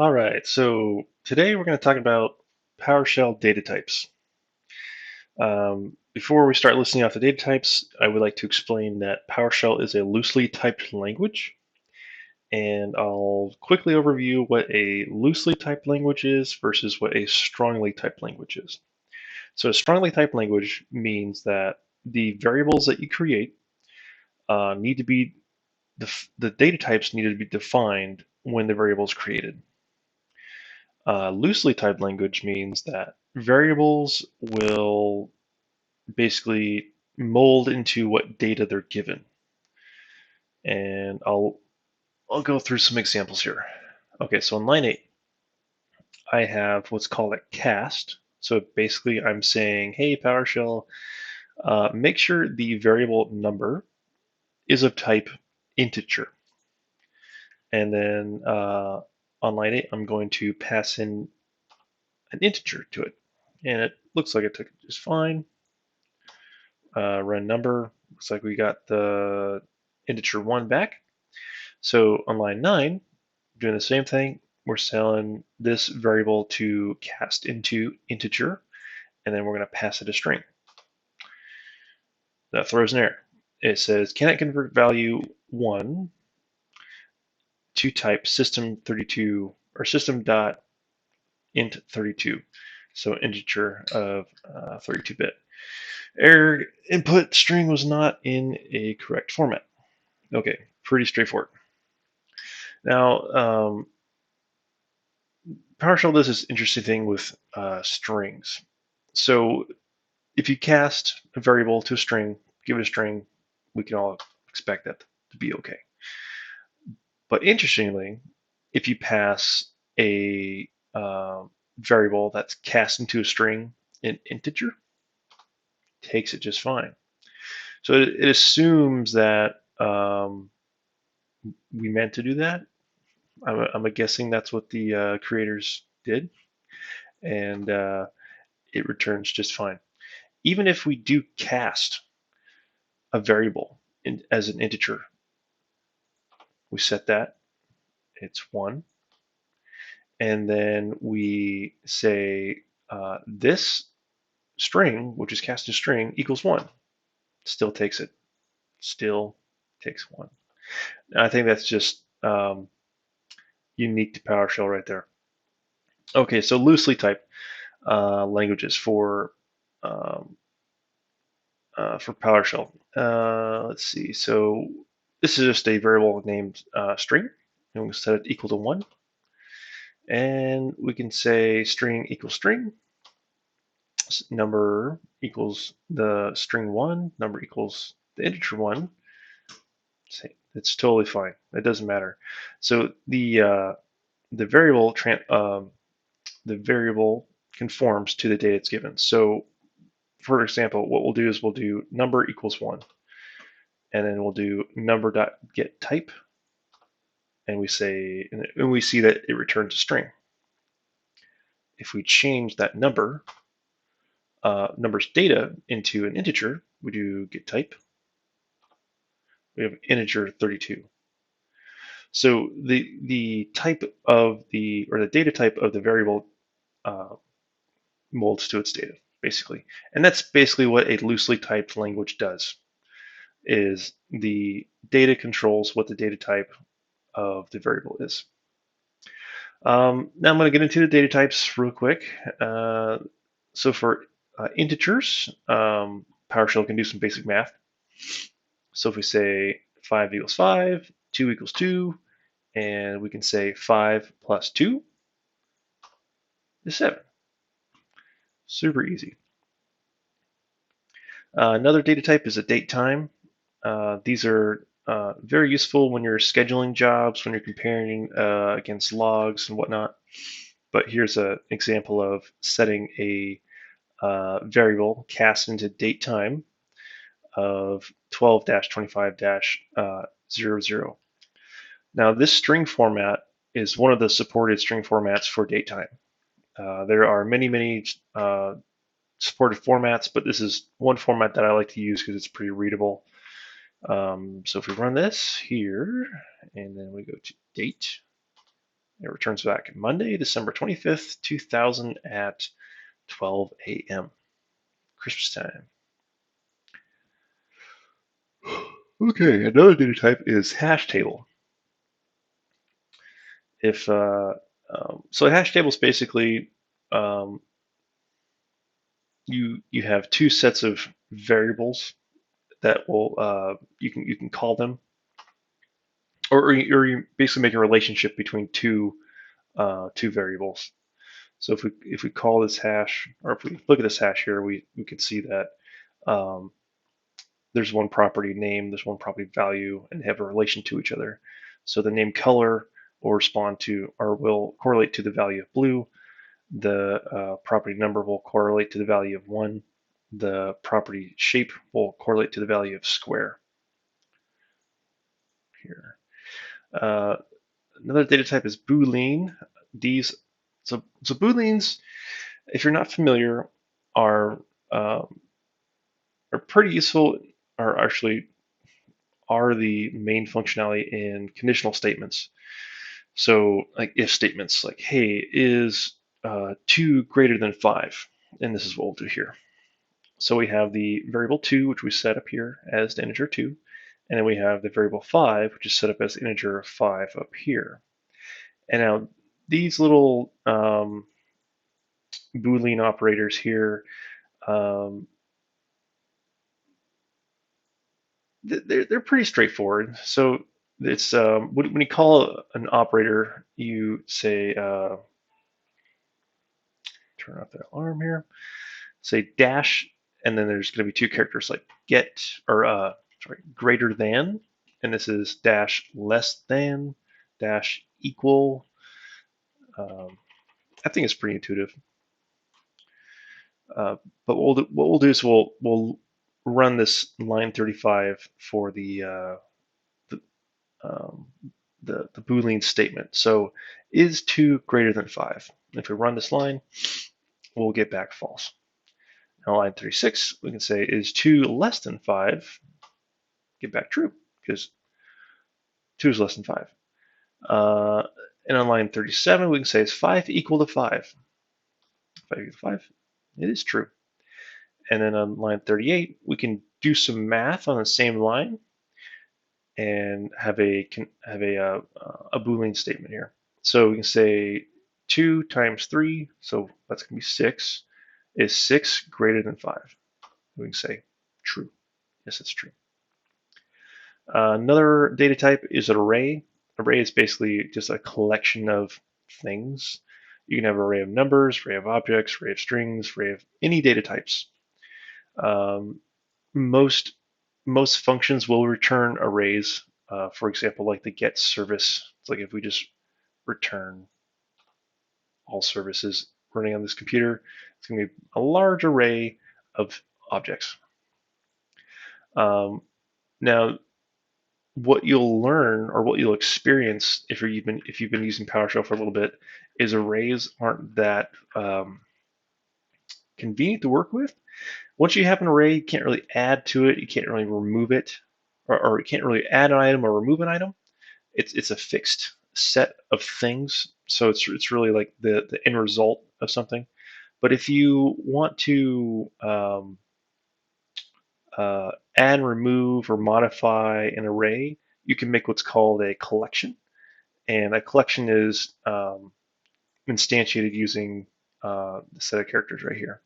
All right, so today we're going to talk about PowerShell data types. Before we start listing off the data types, I would like to explain that PowerShell is a loosely typed language, and I'll quickly overview what a loosely typed language is versus what a strongly typed language is. So a strongly typed language means that the variables that you create need to be, the data types need to be defined when the variable is created. Loosely typed language means that variables will basically mold into what data they're given. And I'll go through some examples here. Okay, so in line 8, I have what's called a cast. So basically I'm saying, hey, PowerShell, make sure the variable number is of type integer. And then on line 8, I'm going to pass in an integer to it. And it looks like it took it just fine. Run number, looks like we got the integer 1 back. So on line 9, doing the same thing, we're telling this variable to cast into integer, and then we're going to pass it a string. That throws an error. It says cannot convert value 1 to type system32 or system.int32, so integer of 32-bit. Error input string was not in a correct format. Okay, pretty straightforward. Now, PowerShell does this interesting thing with strings. So if you cast a variable to a string, give it a string, we can all expect that to be okay. But interestingly, if you pass a variable that's cast into a string in integer, takes it just fine. So it assumes that we meant to do that. I'm guessing that's what the creators did, and it returns just fine. Even if we do cast a variable as an integer, we set that, it's 1, and then we say this string, which is cast as string, equals 1. Still takes it. Still takes 1. And I think that's just unique to PowerShell right there. Okay, so loosely typed languages for PowerShell. Let's see. So this is just a variable named string, and we'll set it equal to 1. And we can say string equals string, number equals the string 1, number equals the integer 1. It's totally fine. It doesn't matter. So the variable conforms to the data it's given. So for example, what we'll do is we'll do number equals 1, and then we'll do number.getType, and we see that it returns a string. If we change that number's data into an integer, we do getType. We have integer 32. So the type of the data type of the variable molds to its data, basically, and that's basically what a loosely typed language does. Is the data controls what the data type of the variable is. Now I'm going to get into the data types real quick. So for integers, PowerShell can do some basic math. So if we say 5 equals 5, 2 equals 2, and we can say 5 plus 2 is 7. Super easy. Another data type is a date time. These are very useful when you're scheduling jobs, when you're comparing against logs and whatnot. But here's an example of setting a variable cast into date time of 12-25-00. Now this string format is one of the supported string formats for date time. There are many supported formats, but this is one format that I like to use because it's pretty readable. So if we run this here, and then we go to date, It returns back Monday, December 25th, 2000 at 12 a.m. Christmas time. Okay, another data type is hash table. If so, a hash table is basically um, you have two sets of variables that will you can call them, or you basically make a relationship between two variables. So if we call this hash, or if we look at this hash here, we can see that um, there's one property name, there's one property value, and they have a relation to each other. So the name color will respond to, or will correlate to the value of blue. The property number will correlate to the value of 1. The property shape will correlate to the value of square. Here. Another data type is Boolean. These so Booleans, if you're not familiar, are um, are pretty useful. Are actually are the main functionality in conditional statements. So like if statements, like hey, is 2 greater than 5, and this is what we'll do here. So we have the variable 2, which we set up here as the integer 2, and then we have the variable 5, which is set up as integer 5 up here. And now these little Boolean operators here, they're pretty straightforward. So it's when you call an operator, you say turn off the alarm here. Say dash, and then there's going to be two characters like get or greater than, and this is dash less than, dash equal. I think it's pretty intuitive. But what we'll do is we'll run this line 35 for the, um, the Boolean statement. So is 2 greater than 5? If we run this line, we'll get back false. Now line 36, we can say is 2 less than 5? Get back true, because 2 is less than 5. And on line 37, we can say is 5 equal to 5? 5 equal to 5? It is true. And then on line 38, we can do some math on the same line and have a Boolean statement here. So we can say 2 times 3, so that's going to be 6, is 6 greater than 5? We can say true. Yes, it's true. Another data type is an array. Array is basically just a collection of things. You can have an array of numbers, array of objects, array of strings, array of any data types. Most functions will return arrays. For example, like the get service. It's like if we just return all services running on this computer, it's going to be a large array of objects. Now, what you'll learn or what you'll experience if you've been using PowerShell for a little bit is arrays aren't that convenient to work with. Once you have an array, you can't really add to it. You can't really remove it, or you can't really add an item or remove an item. It's a fixed set of things, so it's really like the end result of something. But if you want to add, remove, or modify an array, you can make what's called a collection, and a collection is instantiated using the set of characters right here.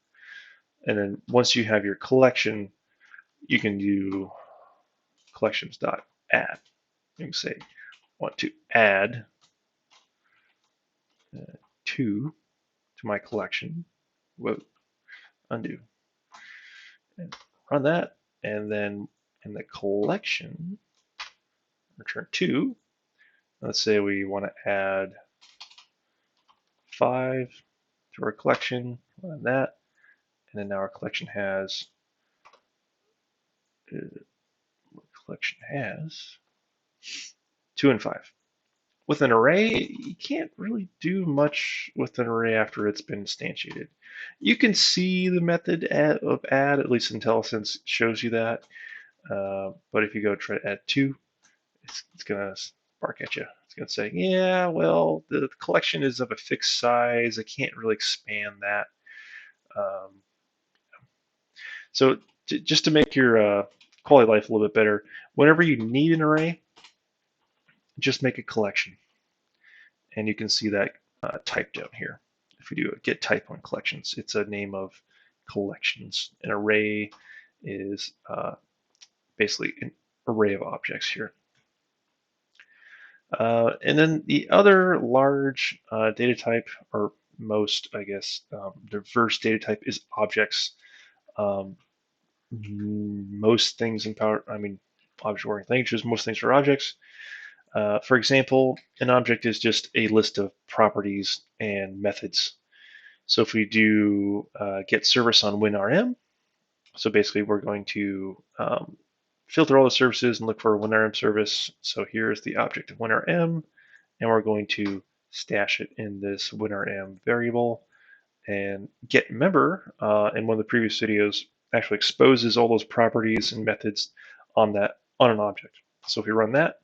And then once you have your collection, you can do collections.add. You can say, want to add 2 to my collection. Whoa, undo. And run that, and then in the collection, return 2. Let's say we want to add 5 to our collection, run that, and then now our collection has 2 and 5. With an array, you can't really do much with an array after it's been instantiated. You can see the method of add, at least IntelliSense shows you that. But if you go try to add 2, it's going to bark at you. It's going to say, yeah, well, the collection is of a fixed size. I can't really expand that. Um, so just to make your quality of life a little bit better, whenever you need an array, just make a collection. And you can see that type down here. If we do a get type on collections, it's a name of collections. An array is basically an array of objects here. And then the other large data type, or most, I guess, diverse data type is objects. Um, most things in object-oriented languages, most things are objects. For example, an object is just a list of properties and methods. So if we do get service on WinRM, so basically we're going to filter all the services and look for a WinRM service. So here's the object of WinRM, and we're going to stash it in this WinRM variable. And get member in one of the previous videos actually exposes all those properties and methods on an object. So if we run that,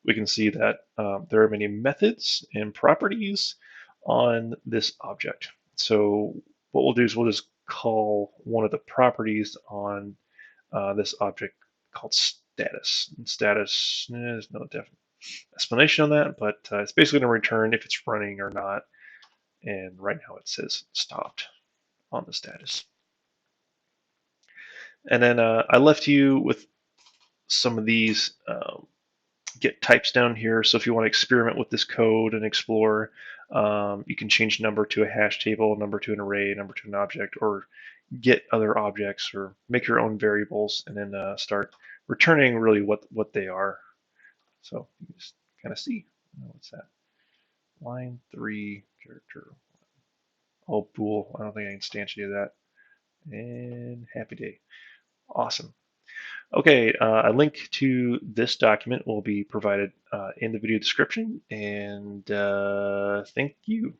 we can see that there are many methods and properties on this object. So what we'll do is we'll just call one of the properties on this object called status. And status, there's no definite explanation on that, but it's basically going to return if it's running or not. And right now it says stopped on the status. And then I left you with some of these get types down here. So if you want to experiment with this code and explore, you can change number to a hash table, number to an array, number to an object, or get other objects or make your own variables and then start returning really what they are. So you just kind of see, what's that? Line 3 character. Oh, bool. I don't think I can instantiate that. And happy day. Awesome. Okay, a link to this document will be provided in the video description, and thank you.